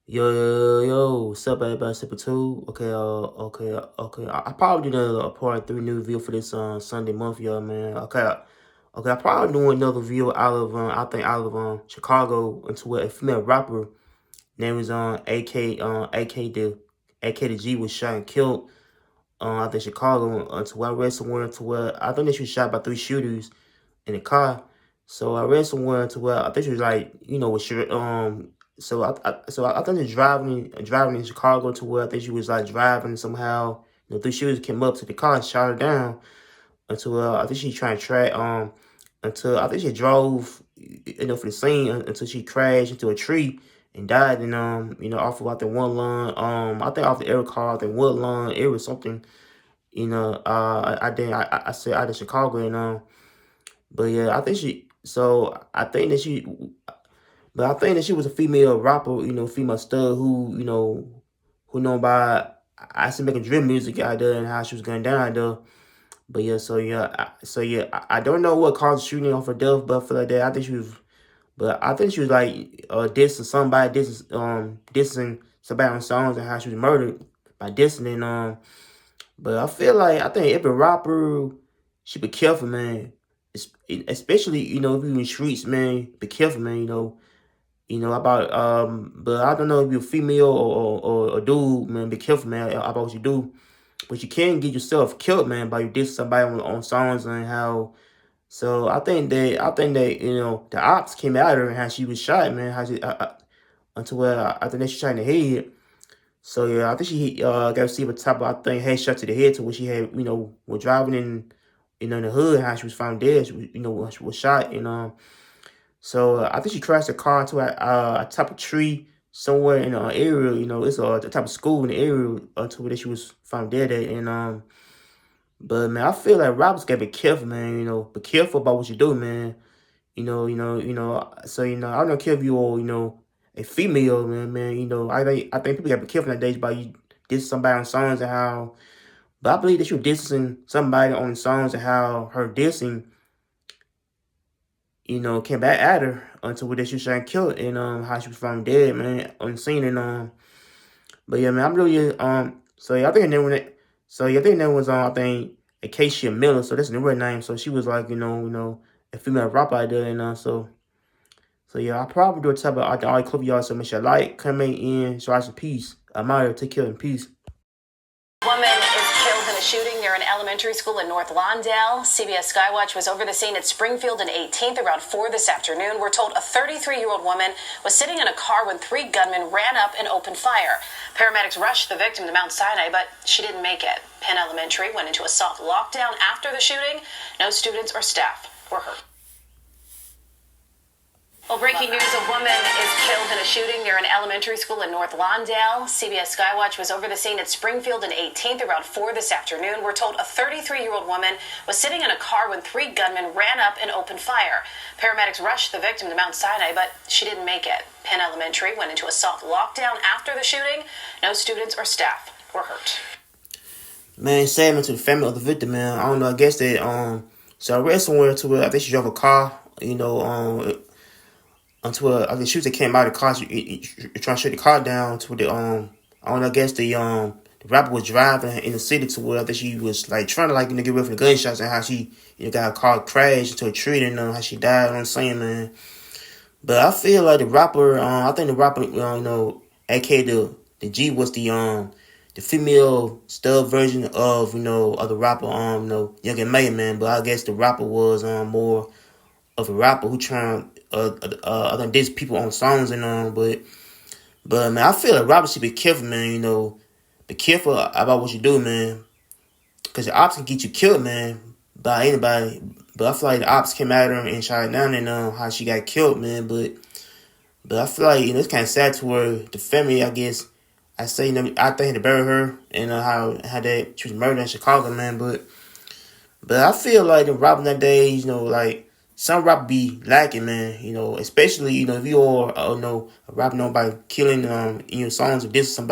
Yo, what's up, everybody? Super two. Okay. I probably did a part three new video for this Sunday month, y'all, man. Okay. I probably doing another video out of Chicago into a female rapper name is AK the G was shot and killed I think Chicago to where I read somewhere to where I think that she was shot by three shooters in a car. So I read somewhere to where I think she was like, with sure I think she's driving in Chicago to where I think she was like driving somehow. Three shooters came up to the car and shot her down until I think she trying to track until I think she drove for the scene until she crashed into a tree and died and off of I think one lawn I think off the air car I think one lawn it was something I said out of Chicago and but yeah, I think that she was a female rapper, female stud who known by I see making drill music out there and how she was going down out there. But yeah, I don't know what caused the shooting off her death, but for that, I think she was like dissing somebody on songs and how she was murdered by dissing and But I think every rapper should be careful, man. Especially, if you're in the streets, man, be careful, man, about but I don't know if you're female or a dude, man, be careful, man, about what you do. But you can get yourself killed, man, by you diss somebody on songs and how I think that the ops came at her and how she was shot, man, how she until I think that she shot in the head. So yeah, I think she got received a type of I think headshot to the head to where she had was driving in the hood how she was found dead. She was, she was shot and so I think she crashed her car into a type of tree somewhere in an area. It's the type of school in the area until where she was found dead at and But man, I feel like rappers gotta be careful, man. Be careful about what you do, man. So I don't care if you are a female, man. I think people gotta be careful nowadays about you diss somebody on songs and how. But I believe that you dissing somebody on songs and how her dissing, came back at her until that she was trying to kill it and how she was found dead, man, on the scene and But yeah, man, I'm really So yeah, I think her name was I think her name was I think Acacia Miller. So that's the real name. So she was like a female rapper out there and So yeah, I'll probably do a type of all clip y'all. So make sure like, comment in, show us a peace. I'm out here. Take care and peace. Woman is killed in a shooting near an elementary school in North Lawndale. CBS Skywatch was over the scene at Springfield and 18th around 4 this afternoon. We're told a 33-year-old woman was sitting in a car when three gunmen ran up and opened fire. Paramedics rushed the victim to Mount Sinai, but she didn't make it. Penn Elementary went into a soft lockdown after the shooting. No students or staff were hurt. Well, breaking news, a woman is killed in a shooting near an elementary school in North Lawndale. CBS Skywatch was over the scene at Springfield and 18th around 4 this afternoon. We're told a 33-year-old woman was sitting in a car when three gunmen ran up and opened fire. Paramedics rushed the victim to Mount Sinai, but she didn't make it. Penn Elementary went into a soft lockdown after the shooting. No students or staff were hurt. Man, sadly to the family of the victim, man. I don't know. I guess that So I read somewhere to where I think she drove a car. Until I think she was came out of the car, trying to shut the car down to the I don't know. I guess the rapper was driving in the city to where I think she was like trying to get rid of the gunshots and how she got her car crashed into a tree and how she died. You know what I'm saying, man. But I feel like the rapper, I think the rapper, aka the G was the female stud version of of the rapper, Young and May, man. But I guess the rapper was more of a rapper who trying I think diss people on songs and but man, I feel like rappers should be careful, man. Be careful about what you do, man, because the ops can get you killed, man, by anybody. But I feel like the ops came at her and shot her down and how she got killed, man. But I feel like it's kind of sad to where the family, I guess, I say I think to bury her and how that she was murdered in Chicago, man. But I feel like the rappers nowadays, like. Some rap be lacking, man. Especially if you are a rapper known by killing songs or dissing somebody.